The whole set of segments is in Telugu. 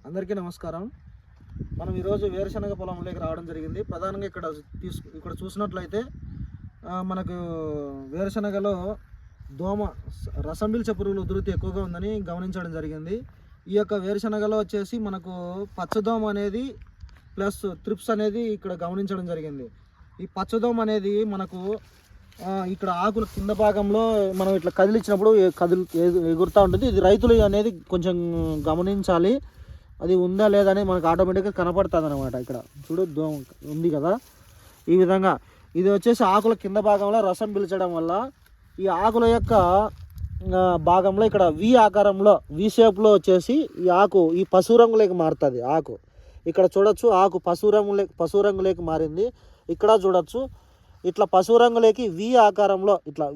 అందరికీ నమస్కారం. మనం ఈరోజు వేరుశనగ పొలంలోకి రావడం జరిగింది. ప్రధానంగా ఇక్కడ చూసినట్లయితే మనకు వేరుశనగలో దోమ రసం పీల్చే పురుగుల ఉధృతి ఎక్కువగా ఉందని గమనించడం జరిగింది. ఈ యొక్క వేరుశనగలో వచ్చేసి మనకు పచ్చదోమ అనేది ప్లస్ త్రిప్స్ అనేది ఇక్కడ గమనించడం జరిగింది. ఈ పచ్చదోమ అనేది మనకు ఇక్కడ ఆకుల కింద భాగంలో మనం ఇట్లా కదిలించినప్పుడు ఎగురుతూ ఉంటుంది. ఇది రైతులు అనేది కొంచెం గమనించాలి. అది ఉందా లేదా అనేది మనకు ఆటోమేటిక్గా కనపడుతుంది అనమాట. ఇక్కడ చూడు దోమ ఉంది కదా, ఈ విధంగా ఇది వచ్చేసి ఆకుల కింద భాగంలో రసం పీల్చడం వల్ల ఈ ఆకుల యొక్క భాగంలో ఇక్కడ వి ఆకారంలో వి షేప్లో వచ్చేసి ఈ ఆకు ఈ పసుపు రంగులోకి మారుతుంది. ఆకు ఇక్కడ చూడొచ్చు, ఆకు పసుపు రంగులోకి మారింది. ఇక్కడ చూడొచ్చు ఇట్లా పసుపు రంగులోకి వి ఆకారంలో ఇట్లా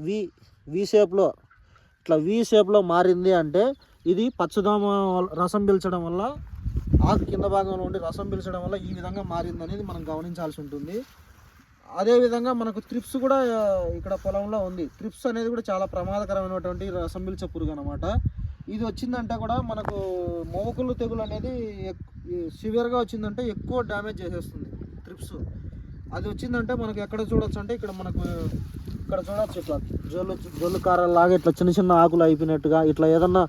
వి షేప్లో మారింది. అంటే ఇది పచ్చదోమ రసం పీల్చడం వల్ల, ఆకు కింద భాగంలో ఉండి రసం పీల్చడం వల్ల ఈ విధంగా మారింది అనేది మనం గమనించాల్సి ఉంటుంది. అదేవిధంగా మనకు త్రిప్స్ కూడా ఇక్కడ పొలంలో ఉంది. త్రిప్స్ అనేది కూడా చాలా ప్రమాదకరమైనటువంటి రసం పీల్చే పురుగు అనమాట. ఇది వచ్చిందంటే కూడా మనకు మోకులు తెగులు అనేది సివియర్గా వచ్చిందంటే ఎక్కువ డ్యామేజ్ చేసేస్తుంది త్రిప్స్. అది వచ్చిందంటే మనకు ఎక్కడ చూడొచ్చు అంటే ఇక్కడ మనకు ఇక్కడ చూడొచ్చు ఇట్లా జొల్లు కారాలాగా ఇట్లా చిన్న చిన్న ఆకులు అయిపోయినట్టుగా ఇట్లా ఏదన్నా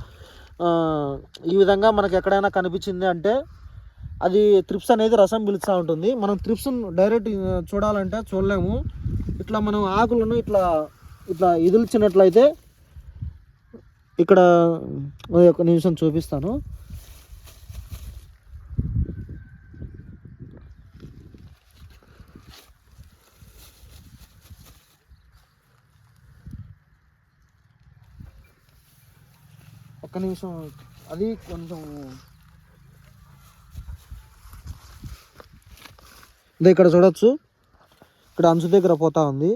ఈ విధంగా మనకు ఎక్కడైనా కనిపించింది అంటే అది త్రిప్స్ అనేది రసం పీలుస్తూ ఉంటుంది. మనం త్రిప్స్ డైరెక్ట్ చూడాలంటే చూడలేము. ఇట్లా మనం ఆకులను ఇట్లా ఇదిల్చినట్లయితే ఇక్కడ ఒక నిమిషం చూపిస్తాను. ఒక్క నిమిషం, అది కొంచెం ఇక్కడ చూడొచ్చు, ఇక్కడ అంచు దగ్గర పోతా ఉంది.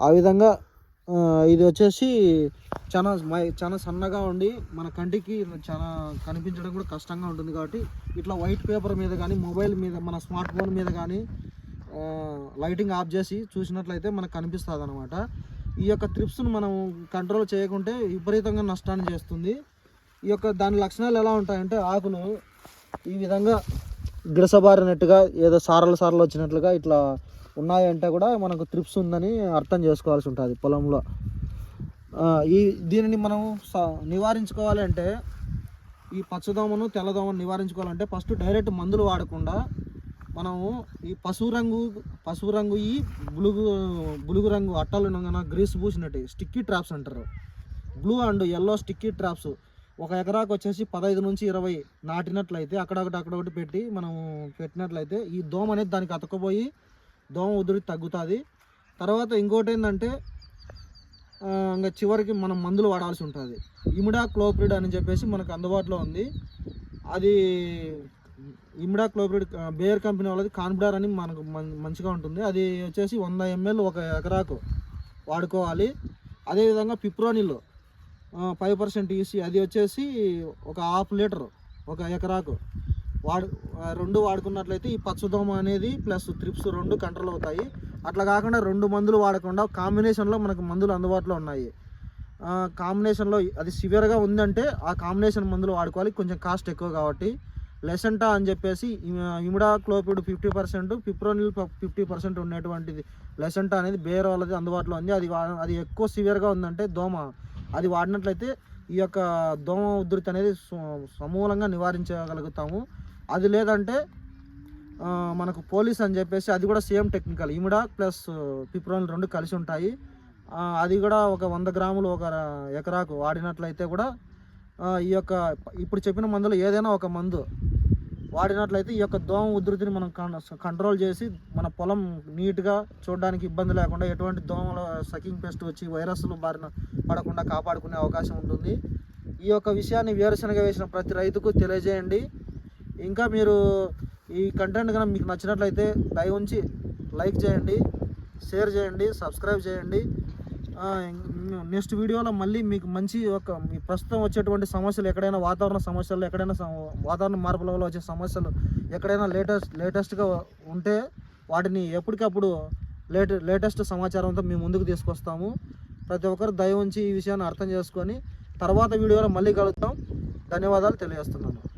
ఆ విధంగా ఇది వచ్చేసి చాలా సన్నగా ఉండి మన కంటికి చాలా కనిపించడం కూడా కష్టంగా ఉంటుంది. కాబట్టి ఇట్లా వైట్ పేపర్ మీద కానీ మొబైల్ మీద మన స్మార్ట్ ఫోన్ మీద కానీ లైటింగ్ ఆఫ్ చేసి చూసినట్లయితే మనకు కనిపిస్తుంది అనమాట. ఈ యొక్క త్రిప్స్ను మనం కంట్రోల్ చేయకుంటే విపరీతంగా నష్టాన్ని చేస్తుంది. ఈ యొక్క దాని లక్షణాలు ఎలా ఉంటాయంటే ఆకులు ఈ విధంగా గిడసబారినట్టుగా ఏదో సారలు వచ్చినట్లుగా ఇట్లా ఉన్నాయంటే కూడా మనకు త్రిప్స్ ఉందని అర్థం చేసుకోవాల్సి ఉంటుంది పొలంలో. దీనిని మనం నివారించుకోవాలి అంటే, ఈ పచ్చదోమను తెల్లదోమను నివారించుకోవాలంటే ఫస్ట్ డైరెక్ట్ మందులు వాడకుండా మనము ఈ పసుపు రంగు ఈ బులుగు రంగు అట్టలు గ్రీస్ పూసినట్టు స్టిక్కీ ట్రాప్స్ అంటారు. Blue and yellow sticky traps ఒక ఎకరాకు వచ్చేసి 15 నుంచి 20 నాటినట్లయితే అక్కడొకటి పెట్టి మనం పెట్టినట్లయితే ఈ దోమ అనేది దానికి అతకపోయి దోమ ఉధృతి తగ్గుతుంది. తర్వాత ఇంకోటి ఏంటంటే ఇంకా చివరికి మనం మందులు వాడాల్సి ఉంటుంది. ఇమిడాక్లోప్రిడ్ అని చెప్పేసి మనకు అందుబాటులో ఉంది. అది ఇమిడాక్లోప్రిడ్ బేయర్ కంపెనీ వాళ్ళది కాన్బిడార్ అని మనకు మంచిగా ఉంటుంది. అది వచ్చేసి 100 ml ఒక ఎకరాకు వాడుకోవాలి. అదేవిధంగా పిప్రోనిల్ 5% ఈసీ అది వచ్చేసి ఒక 1/2 లీటర్ ఒక ఎకరాకు రెండు వాడుకున్నట్లయితే ఈ పచ్చదోమ అనేది ప్లస్ త్రిప్స్ రెండు కంట్రోల్ అవుతాయి. అట్లా కాకుండా 2 మందులు వాడకుండా కాంబినేషన్లో మనకు మందులు అందుబాటులో ఉన్నాయి. కాంబినేషన్లో అది సివియర్గా ఉందంటే ఆ కాంబినేషన్ మందులు వాడుకోవాలి. కొంచెం కాస్ట్ ఎక్కువ కాబట్టి లెసెంటా అని చెప్పేసి ఇమిడాక్లోపిడ్ 50%, పిప్రోనిల్ 50% ఉన్నటువంటిది లెసెంటా అనేది బేర్ వాళ్ళది అందుబాటులో ఉంది. అది ఎక్కువ సివియర్గా ఉందంటే దోమ అది వాడినట్లయితే ఈ యొక్క దోమ ఉధృతి అనేది సమూలంగా నివారించగలుగుతాము. అది లేదంటే మనకు పోలీస్ అని చెప్పేసి అది కూడా సేమ్ టెక్నికల్ ఇమిడా ప్లస్ పిప్రోనిల్ రెండు కలిసి ఉంటాయి. అది కూడా ఒక 100 గ్రాములు ఒక ఎకరాకు వాడినట్లయితే కూడా ఈ యొక్క ఇప్పుడు చెప్పిన మందులు ఏదైనా ఒక మందు వాడినట్లయితే ఈ యొక్క దోమ ఉధృతిని మనం కంట్రోల్ చేసి మన పొలం నీట్గా చూడడానికి ఇబ్బంది లేకుండా ఎటువంటి దోమల సకింగ్ పెస్ట్ వచ్చి వైరస్లు బారిన పడకుండా కాపాడుకునే అవకాశం ఉంటుంది. ఈ యొక్క విషయాన్ని వేరుశనగ వేసిన ప్రతి రైతుకు తెలియజేయండి. ఇంకా మీరు ఈ కంటెంట్ కనుక మీకు నచ్చినట్లయితే దయవుంచి లైక్ చేయండి, షేర్ చేయండి, సబ్స్క్రైబ్ చేయండి. నెక్స్ట్ వీడియోలో మళ్ళీ మీకు మంచి మీ ప్రస్తుతం వచ్చేటువంటి సమస్యలు ఎక్కడైనా వాతావరణ సమస్యలు ఎక్కడైనా వాతావరణ మార్పుల వల్ల వచ్చే సమస్యలు ఎక్కడైనా లేటెస్ట్గా ఉంటే వాటిని ఎప్పటికప్పుడు లేటెస్ట్ సమాచారంతో మేము ముందుకు తీసుకొస్తాము. ప్రతి ఒక్కరు దయ ఉంచి ఈ విషయాన్ని అర్థం చేసుకొని తర్వాత వీడియోలో మళ్ళీ కలుద్దాం. ధన్యవాదాలు తెలియజేస్తున్నాను.